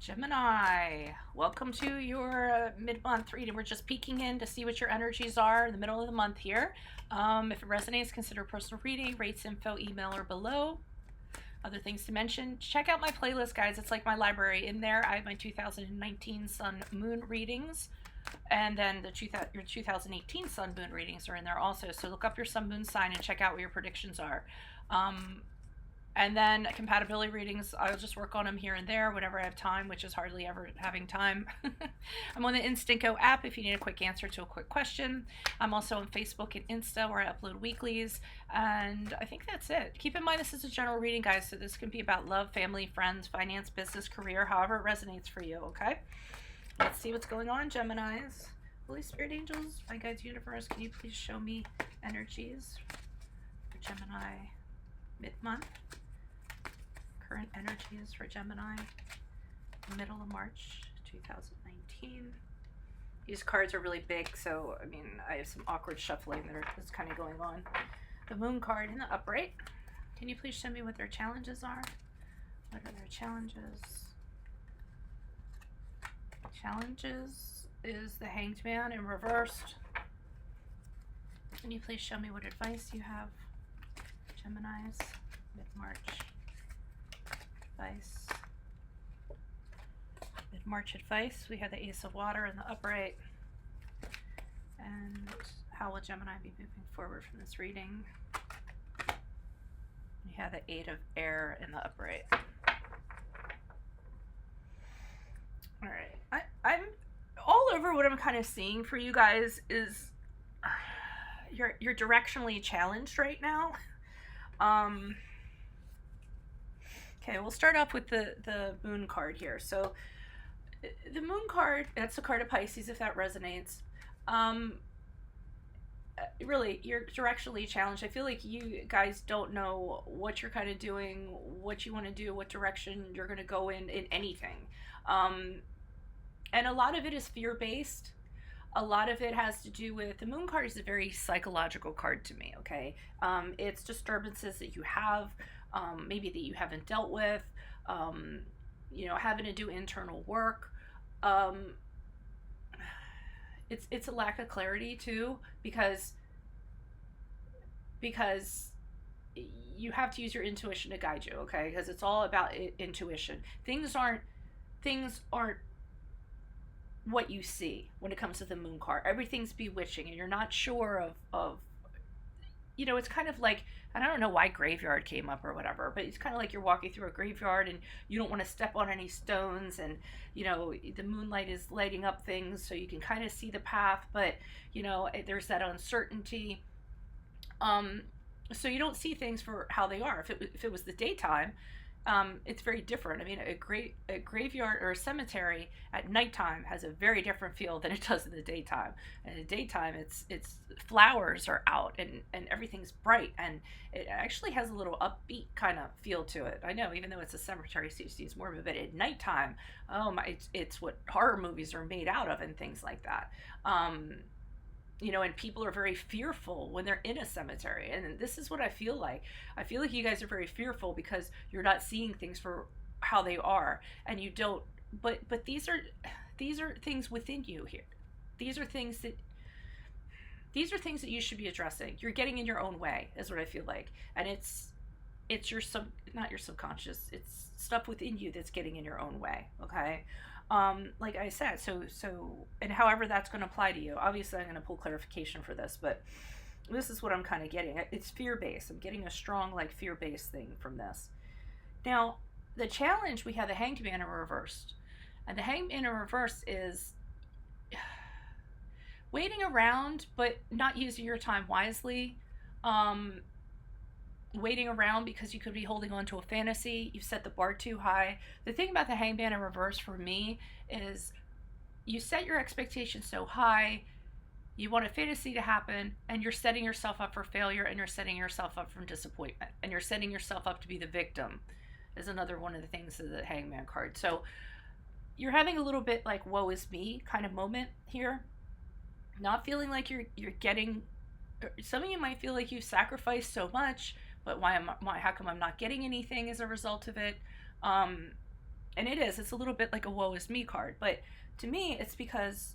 Gemini, welcome to your mid-month reading. We're just peeking in to see what your energies are in the middle of the month here. If it resonates, consider personal reading. Rates info, email, or below. Other things to mention, check out my playlist, guys. It's like my library. In there, I have my 2019 Sun Moon readings, and then your 2018 Sun Moon readings are in there also. So look up your Sun Moon sign and check out what your predictions are. And then compatibility readings, I'll just work on them here and there whenever I have time, which is hardly ever having time. I'm on the Instinco app if you need a quick answer to a quick question. I'm also on Facebook and Insta where I upload weeklies. And I think that's it. Keep in mind this is a general reading, guys, so this can be about love, family, friends, finance, business, career, however it resonates for you, okay? Let's see what's going on, Geminis. Holy Spirit Angels, my guides, universe, can you please show me energies for Gemini mid-month? Current energies for Gemini, middle of March 2019. These cards are really big, so I mean, I have some awkward shuffling that's kind of going on. The Moon card in the upright. Can you please show me what their challenges are? What are their challenges? Challenges is the Hanged Man in reversed. Can you please show me what advice you have, Geminis, mid-March? Advice. Mid-March advice. We have the Ace of Water in the upright. And how will Gemini be moving forward from this reading? We have the Eight of Air in the upright. Alright. I'm all over what I'm kind of seeing for you guys is you're directionally challenged right now. Okay, we'll start off with the Moon card here. So the Moon card, that's a card of Pisces if that resonates. Really, you're directionally challenged. I feel like you guys don't know what you're kind of doing, what you want to do, what direction you're going to go in anything. And a lot of it is fear-based. A lot of it has to do with, the Moon card is a very psychological card to me, okay? It's disturbances that you have, maybe that you haven't dealt with, having to do internal work. It's a lack of clarity too, because you have to use your intuition to guide you, okay? Because it's all about intuition. Things aren't what you see when it comes to the Moon card. Everything's bewitching, and you're not sure of it's kind of like, and I don't know why graveyard came up or whatever, but it's kind of like you're walking through a graveyard and you don't want to step on any stones, and the moonlight is lighting up things so you can kind of see the path, but there's that uncertainty. So you don't see things for how they are. If it was the daytime, it's very different. I mean, a graveyard or a cemetery at nighttime has a very different feel than it does in the daytime. And in the daytime, it's flowers are out and everything's bright, and it actually has a little upbeat kind of feel to it. I know, even though it's a cemetery, so it's more of a bit at nighttime. Oh my, it's what horror movies are made out of and things like that. And people are very fearful when they're in a cemetery. And this is what I feel like. I feel like you guys are very fearful because you're not seeing things for how they are. And you don't, but these are things within you here. These are things that you should be addressing. You're getting in your own way, is what I feel like. And it's not your subconscious. It's stuff within you that's getting in your own way, okay? Like I said, so, and however that's going to apply to you, obviously I'm going to pull clarification for this, but this is what I'm kind of getting. It's fear-based. I'm getting a strong, fear-based thing from this. Now, the challenge, we have the Hanged Man in reversed. And the Hanged Man in reverse is waiting around, but not using your time wisely. Waiting around because you could be holding on to a fantasy. You've set the bar too high. The thing about the Hanged Man in reverse for me is you set your expectations so high, you want a fantasy to happen, and you're setting yourself up for failure, and you're setting yourself up for disappointment, and you're setting yourself up to be the victim, is another one of the things of the Hanged Man card. So you're having a little bit like woe is me kind of moment here, not feeling like you're getting. Some of you might feel like you sacrificed so much, but how come I'm not getting anything as a result of it? And it's a little bit like a woe is me card, but to me, it's because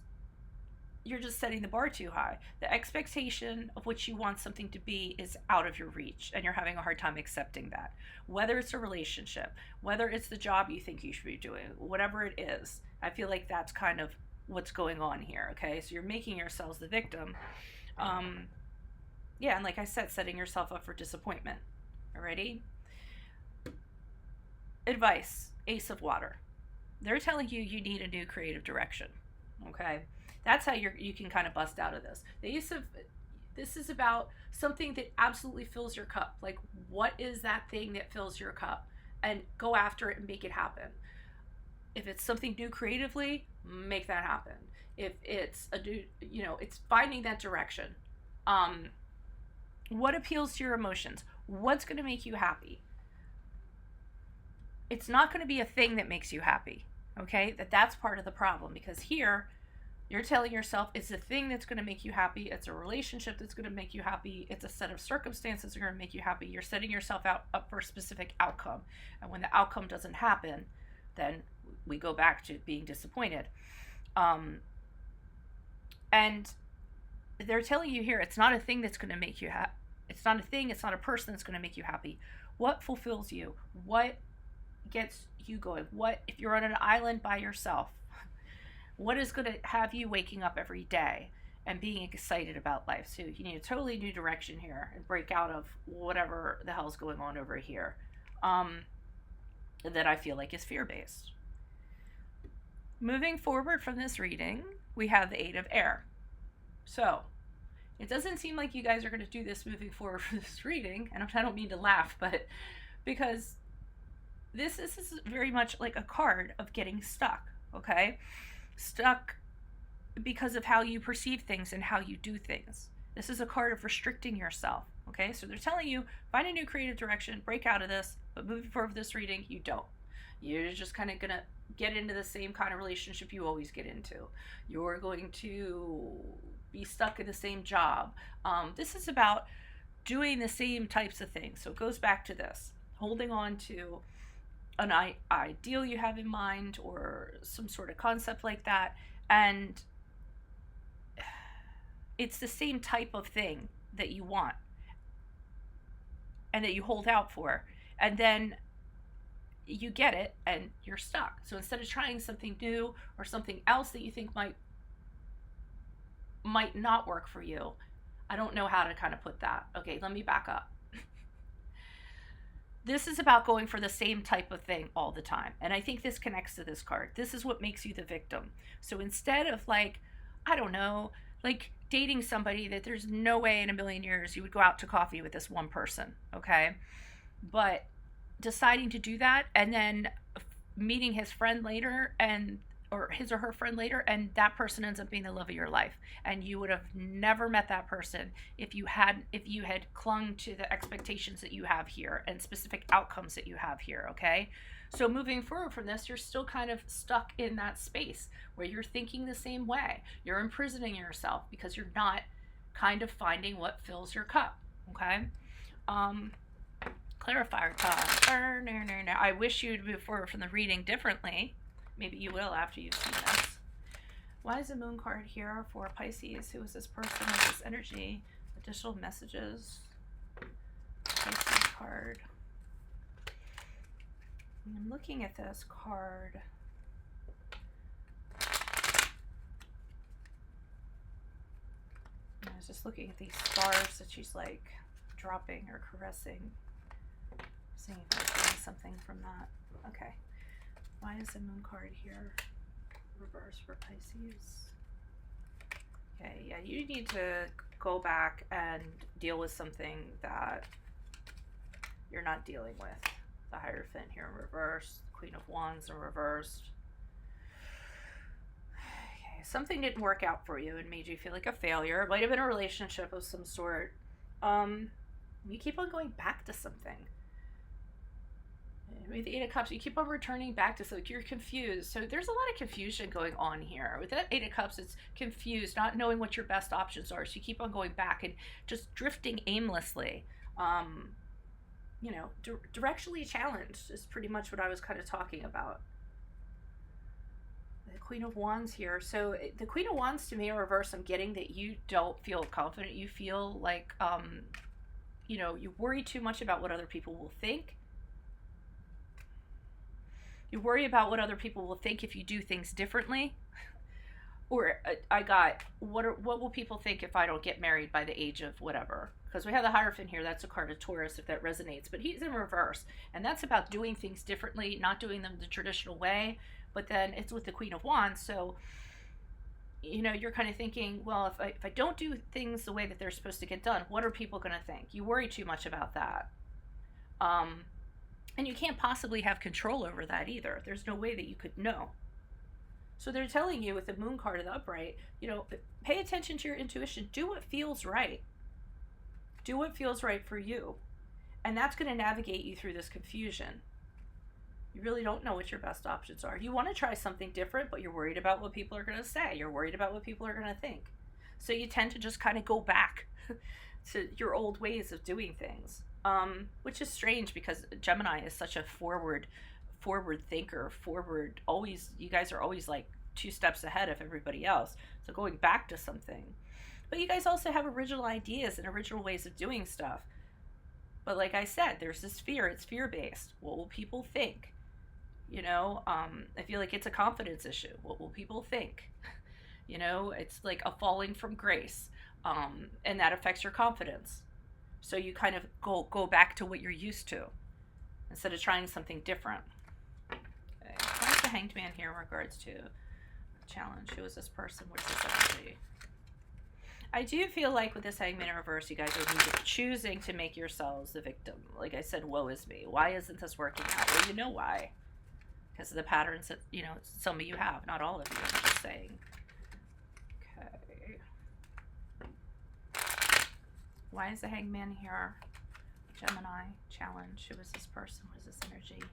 you're just setting the bar too high. The expectation of what you want something to be is out of your reach, and you're having a hard time accepting that. Whether it's a relationship, whether it's the job you think you should be doing, whatever it is, I feel like that's kind of what's going on here, okay? So you're making yourselves the victim. Yeah, and like I said, setting yourself up for disappointment. Alrighty? Advice, Ace of Water. They're telling you you need a new creative direction, okay? That's how you can kind of bust out of this. This is about something that absolutely fills your cup. Like, what is that thing that fills your cup? And go after it and make it happen. If it's something new creatively, make that happen. If it's a new, it's finding that direction. What appeals to your emotions? What's going to make you happy? It's not going to be a thing that makes you happy, okay? That's part of the problem, because here you're telling yourself it's a thing that's going to make you happy. It's a relationship that's going to make you happy. It's a set of circumstances that are going to make you happy. You're setting yourself up for a specific outcome. And when the outcome doesn't happen, then we go back to being disappointed. And they're telling you here, it's not a thing that's going to make you happy. It's not a thing. It's not a person that's going to make you happy. What fulfills you? What gets you going? What, if you're on an island by yourself, what is going to have you waking up every day and being excited about life? So you need a totally new direction here and break out of whatever the hell's going on over here that I feel like is fear-based. Moving forward from this reading, we have the Eight of Air. So it doesn't seem like you guys are going to do this moving forward from this reading, and I don't mean to laugh, but because this is very much like a card of getting stuck, okay? Stuck because of how you perceive things and how you do things. This is a card of restricting yourself, okay? So they're telling you, find a new creative direction, break out of this, but moving forward with this reading, you don't. You're just kind of going to get into the same kind of relationship you always get into. You're going to be stuck in the same job. This is about doing the same types of things. So it goes back to this, holding on to an ideal you have in mind or some sort of concept like that, and it's the same type of thing that you want and that you hold out for, and then you get it and you're stuck. So instead of trying something new or something else that you think might not work for you, I don't know how to kind of put that. Okay, let me back up. This is about going for the same type of thing all the time. And I think this connects to this card. This is what makes you the victim. So instead of like, I don't know, like dating somebody that there's no way in a million years you would go out to coffee with this one person, okay? But deciding to do that and then meeting his friend later, or his or her friend later, and that person ends up being the love of your life, and you would have never met that person if you had clung to the expectations that you have here and specific outcomes that you have here, okay? So moving forward from this, you're still kind of stuck in that space where you're thinking the same way. You're imprisoning yourself because you're not kind of finding what fills your cup, okay? Clarifier time. I wish you'd move forward from the reading differently. Maybe you will after you've seen this. Why is the moon card here for Pisces? Who is this person with this energy? Additional messages. Pisces card. I'm looking at this card. I was just looking at these stars that she's like dropping or caressing. Seeing if I'm getting something from that. Okay. Why is the moon card here reverse for Pisces? Okay, yeah, you need to go back and deal with something that you're not dealing with. The Hierophant here in reverse, Queen of Wands in reversed. Okay, something didn't work out for you and made you feel like a failure. It might have been a relationship of some sort. You keep on going back to something. With the Eight of Cups, you keep on returning back to something. You're confused. So there's a lot of confusion going on here. With that Eight of Cups, it's confused, not knowing what your best options are. So you keep on going back and just drifting aimlessly. Directionally challenged is pretty much what I was kind of talking about. Queen of Wands here. So the Queen of Wands to me in reverse, I'm getting that you don't feel confident. You feel like, you know, you worry too much about what other people will think. You worry about what other people will think if you do things differently. Or I got, what will people think if I don't get married by the age of whatever? Because we have the Hierophant here. That's a card of Taurus, if that resonates. But he's in reverse. And that's about doing things differently, not doing them the traditional way. But then it's with the Queen of Wands. So, you know, you're kind of thinking, well, if I don't do things the way that they're supposed to get done, what are people going to think? You worry too much about that. And you can't possibly have control over that either. There's no way that you could know. So they're telling you with the Moon card of the upright, you know, pay attention to your intuition. Do what feels right. Do what feels right for you. And that's going to navigate you through this confusion. You really don't know what your best options are. You want to try something different, but you're worried about what people are going to say. You're worried about what people are going to think. So you tend to just kind of go back to your old ways of doing things. Which is strange because Gemini is such a forward thinker, always, you guys are always like 2 steps ahead of everybody else. So going back to something. But you guys also have original ideas and original ways of doing stuff. But like I said, there's this fear. It's fear-based. What will people think? You know, I feel like it's a confidence issue. What will people think? You know, it's like a falling from grace. And that affects your confidence. So you kind of go back to what you're used to instead of trying something different. Okay. Why is the Hanged Man here in regards to challenge? Who is this person? What's this energy? I do feel like with this Hanged Man in reverse, you guys are choosing to make yourselves the victim. Like I said, woe is me. Why isn't this working out? Well, you know why. Because of the patterns that, you know, some of you have. Not all of you, I'm just saying. Okay. Why is the Hanged Man here? Gemini, challenge. Who is this person? What is this energy?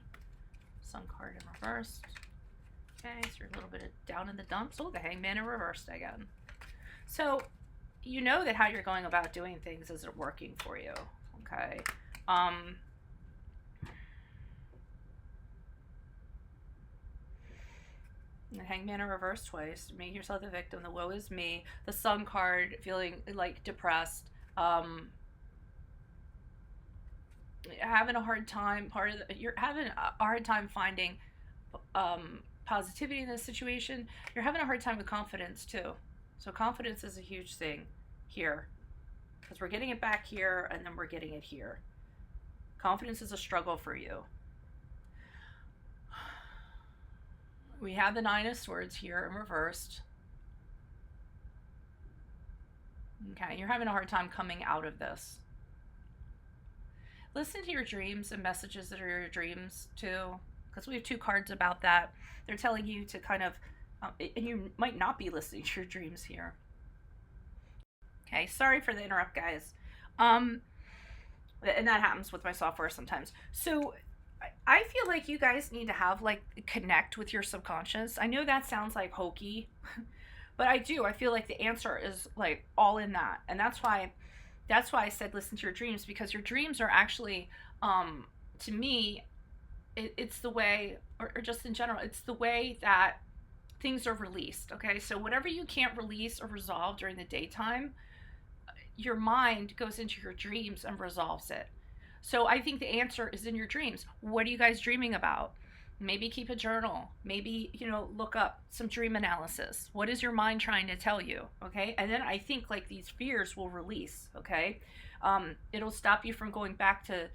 Sun card in reverse. Okay, so you're a little bit down in the dumps. Oh, the Hanged Man in reverse again. So, you know that how you're going about doing things isn't working for you. Okay. The Hanged Man in reverse twice. Make yourself the victim. The woe is me. The Sun card, feeling like depressed. Having a hard time. You're having a hard time finding positivity in this situation. You're having a hard time with confidence too. So confidence is a huge thing here, because we're getting it back here and then we're getting it here. Confidence is a struggle for you. We have the Nine of Swords here in reversed. Okay, you're having a hard time coming out of this. Listen to your dreams and messages that are your dreams too, because we have 2 cards about that. They're telling you to kind of, and you might not be listening to your dreams here. Okay, sorry for the interrupt, guys. And that happens with my software sometimes. So I feel like you guys need to have, like, connect with your subconscious. I know that sounds like hokey, but I do. I feel like the answer is, like, all in that. And that's why I said listen to your dreams, because your dreams are actually, to me, it's the way, or just in general, it's the way that things are released, okay? So whatever you can't release or resolve during the daytime, your mind goes into your dreams and resolves it. So I think the answer is in your dreams. What are you guys dreaming about? Maybe keep a journal. Maybe, you know, look up some dream analysis. What is your mind trying to tell you? Okay. And then I think like these fears will release. Okay. It'll stop you from going back to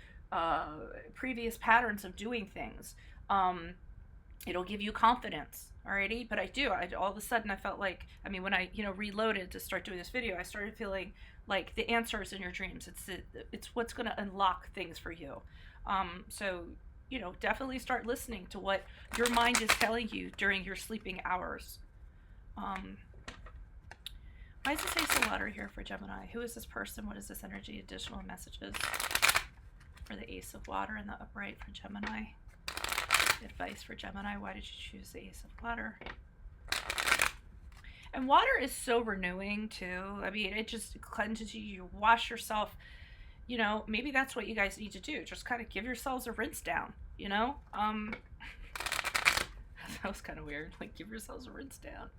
previous patterns of doing things. It'll give you confidence. Alrighty. But all of a sudden I felt like, I mean, when I, you know, reloaded to start doing this video, I started feeling like the answer is in your dreams. It's what's going to unlock things for you. So, you know, definitely start listening to what your mind is telling you during your sleeping hours. Why does it say so water here for Gemini? Who is this person? What is this energy? Additional messages for the Ace of Water and the upright for Gemini. Advice for Gemini. Why did you choose the Ace of Water? And water is so renewing too. I mean, it just cleanses you. You wash yourself. You know, maybe that's what you guys need to do. Just kind of give yourselves a rinse down, you know? That was kind of weird. Like, give yourselves a rinse down.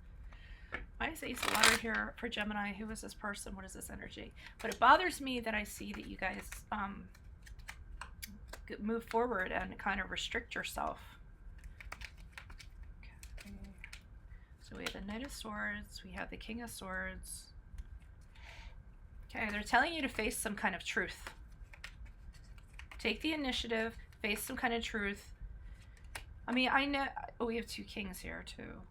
Why is Ace of Water here for Gemini? Who is this person? What is this energy? But it bothers me that I see that you guys move forward and kind of restrict yourself. Okay. So we have the Knight of Swords. We have the King of Swords. Okay, they're telling you to face some kind of truth. Take the initiative. Face some kind of truth. I mean, I know... Oh, we have two kings here, too.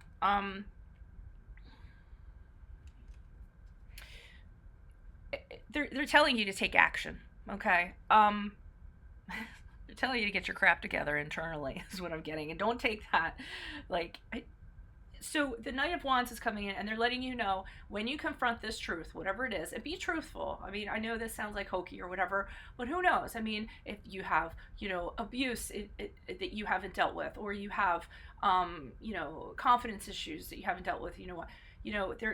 They're telling you to take action, okay? They're telling you to get your crap together internally, is what I'm getting. And don't take that, like... So the Knight of Wands is coming in, and they're letting you know when you confront this truth, whatever it is, and be truthful. I mean, I know this sounds like hokey or whatever, but who knows? I mean, if you have, abuse that you haven't dealt with, or you have, confidence issues that you haven't dealt with,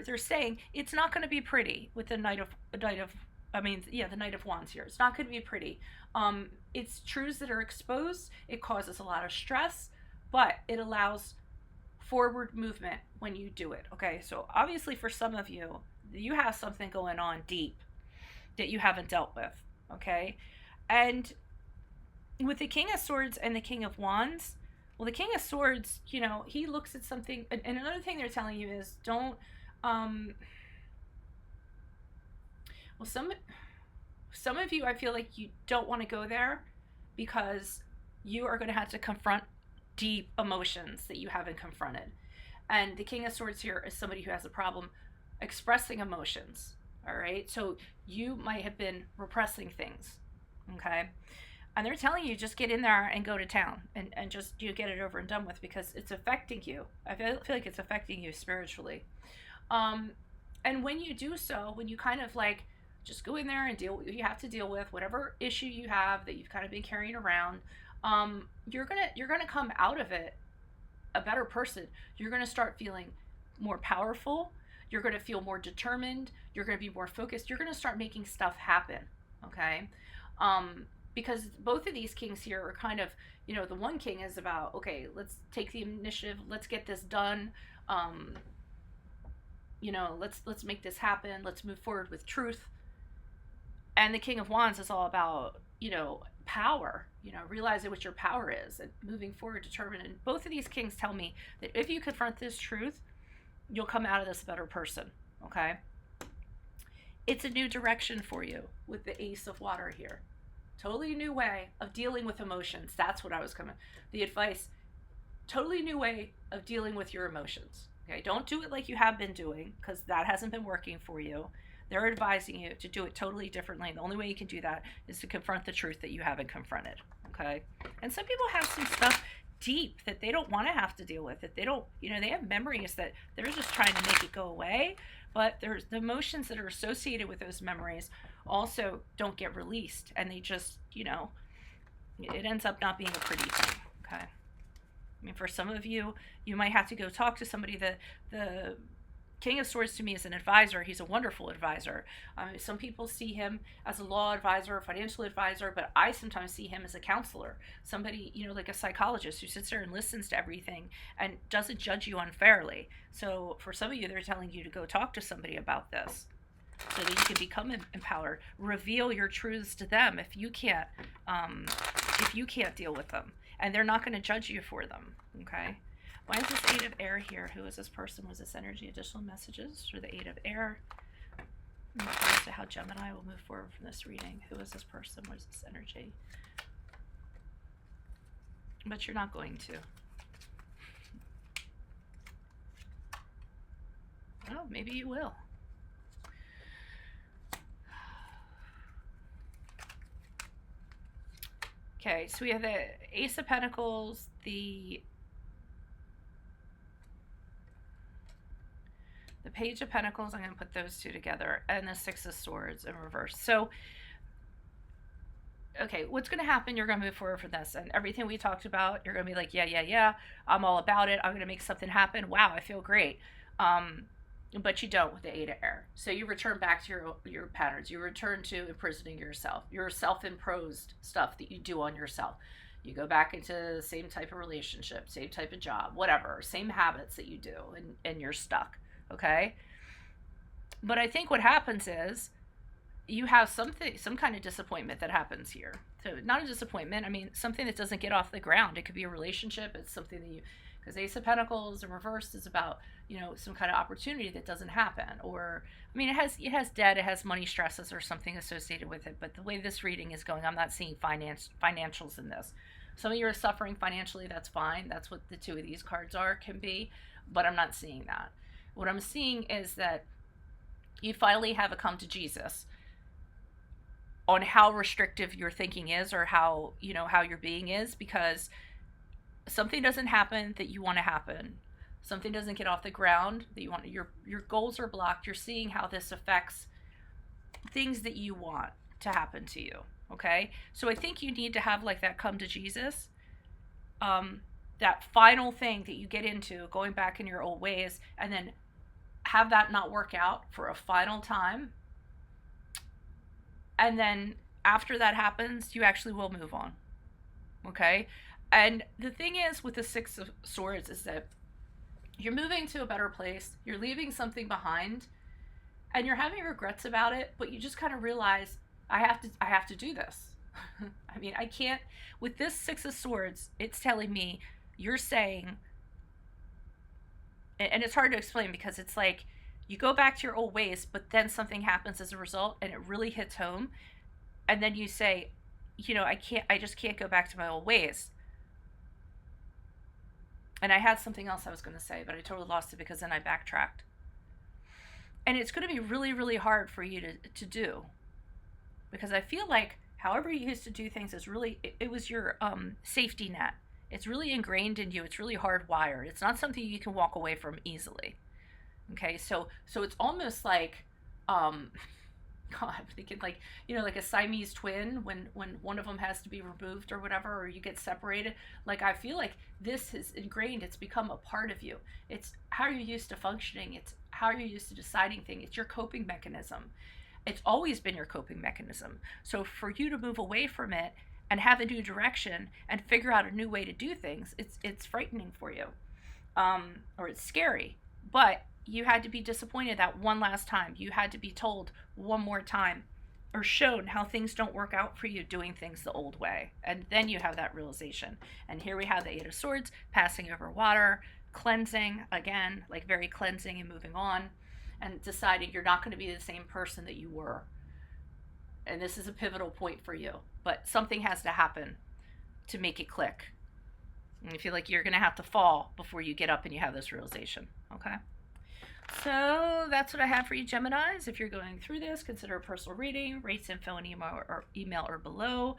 they're saying it's not going to be pretty with the Knight of Wands here. It's not going to be pretty. It's truths that are exposed. It causes a lot of stress, but it allows forward movement when you do it. Okay, so obviously for some of you, you have something going on deep that you haven't dealt with. Okay, and with the King of Swords and the King of Wands, well, the King of Swords, he looks at something, and another thing they're telling you is don't some of you, I feel like you don't want to go there because you are going to have to confront deep emotions that you haven't confronted. And the King of Swords here is somebody who has a problem expressing emotions. All right, so you might have been repressing things. Okay, and they're telling you just get in there and go to town and just get it over and done with, because it's affecting you. I feel like it's affecting you spiritually. And when you do so, when you kind of like just go in there and deal with what you have to deal with, whatever issue you have that you've kind of been carrying around, you're gonna come out of it a better person. You're gonna start feeling more powerful. You're gonna feel more determined. You're gonna be more focused. You're gonna start making stuff happen. Okay, because both of these kings here are kind of, the one king is about, okay, let's take the initiative. Let's get this done. Let's make this happen. Let's move forward with truth. And the King of Wands is all about, power, realizing what your power is and moving forward, determined. And both of these kings tell me that if you confront this truth, you'll come out of this a better person. Okay. It's a new direction for you with the Ace of Water here. Totally new way of dealing with emotions. That's what I was coming. The advice, totally new way of dealing with your emotions. Okay. Don't do it like you have been doing, because that hasn't been working for you. They're advising you to do it totally differently. And the only way you can do that is to confront the truth that you haven't confronted. Okay. And some people have some stuff deep that they don't want to have to deal with, that they don't, they have memories that they're just trying to make it go away. But there's the emotions that are associated with those memories also don't get released. And they just, it ends up not being a pretty thing. Okay. I mean, for some of you, you might have to go talk to somebody. The King of Swords to me is an advisor. He's a wonderful advisor. Some people see him as a law advisor, a financial advisor, but I sometimes see him as a counselor. Somebody, like a psychologist who sits there and listens to everything and doesn't judge you unfairly. So for some of you, they're telling you to go talk to somebody about this so that you can become empowered. Reveal your truths to them if you can't deal with them. And they're not going to judge you for them, okay? Why is this Eight of Air here? Who is this person? Was this energy? Additional messages for the Eight of Air? As to how Gemini will move forward from this reading. Who is this person? What is this energy? But you're not going to. Well, maybe you will. Okay, so we have the Ace of Pentacles, the Page of Pentacles. I'm going to put those two together, and the Six of Swords in reverse. So, okay, what's going to happen? You're going to move forward from this, and everything we talked about, you're going to be like, yeah, I'm all about it. I'm going to make something happen. Wow, I feel great. But you don't with the Eight of Air. So you return back to your patterns. You return to imprisoning yourself, your self-imposed stuff that you do on yourself. You go back into the same type of relationship, same type of job, whatever, same habits that you do, and you're stuck, okay? But I think what happens is you have some kind of disappointment that happens here. So not a disappointment, I mean something that doesn't get off the ground. It could be a relationship, it's something that you, because Ace of Pentacles in reverse is about, you know, some kind of opportunity that doesn't happen. Or I mean, it has debt, it has money stresses or something associated with it. But the way this reading is going, I'm not seeing financials in this. Some of you are suffering financially, that's fine. That's what the two of these cards can be, but I'm not seeing that. What I'm seeing is that you finally have a come to Jesus on how restrictive your thinking is, or how, you know, how your being is, because something doesn't happen that you want to happen. Something doesn't get off the ground that you want. Your goals are blocked. You're seeing how this affects things that you want to happen to you. Okay, so I think you need to have like that come to Jesus, that final thing that you get into, going back in your old ways, and then have that not work out for a final time. And then after that happens, you actually will move on. Okay, and the thing is with the Six of Swords is that you're moving to a better place, you're leaving something behind, and you're having regrets about it, but you just kind of realize, I have to do this. I mean, I can't, with this Six of Swords, it's telling me, you're saying, and it's hard to explain because it's like, you go back to your old ways, but then something happens as a result and it really hits home. And then you say, you know, I just can't go back to my old ways. And I had something else I was going to say, but I totally lost it because then I backtracked. And it's going to be really, really hard for you to do. Because I feel like however you used to do things is really, it was your safety net. It's really ingrained in you. It's really hardwired. It's not something you can walk away from easily. Okay, so it's almost like, God, I'm thinking like, you know, like a Siamese twin when one of them has to be removed or whatever, or you get separated. Like, I feel like this is ingrained. It's become a part of you. It's how you're used to functioning. It's how you're used to deciding things. It's your coping mechanism. It's always been your coping mechanism. So for you to move away from it and have a new direction and figure out a new way to do things, it's frightening for you, or it's scary. But you had to be disappointed that one last time. You had to be told one more time, or shown how things don't work out for you doing things the old way. And then you have that realization. And here we have the Eight of Swords, passing over water, cleansing, again, like very cleansing and moving on, and deciding you're not going to be the same person that you were. And this is a pivotal point for you. But something has to happen to make it click. And I feel like you're going to have to fall before you get up and you have this realization. Okay? So that's what I have for you, Geminis. If you're going through this, consider a personal reading. Rates, info, and email are below.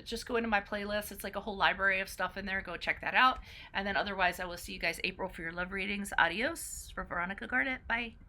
Just go into my playlist. It's like a whole library of stuff in there. Go check that out. And then otherwise, I will see you guys April for your love readings. Adios. For Veronica Garnett. Bye.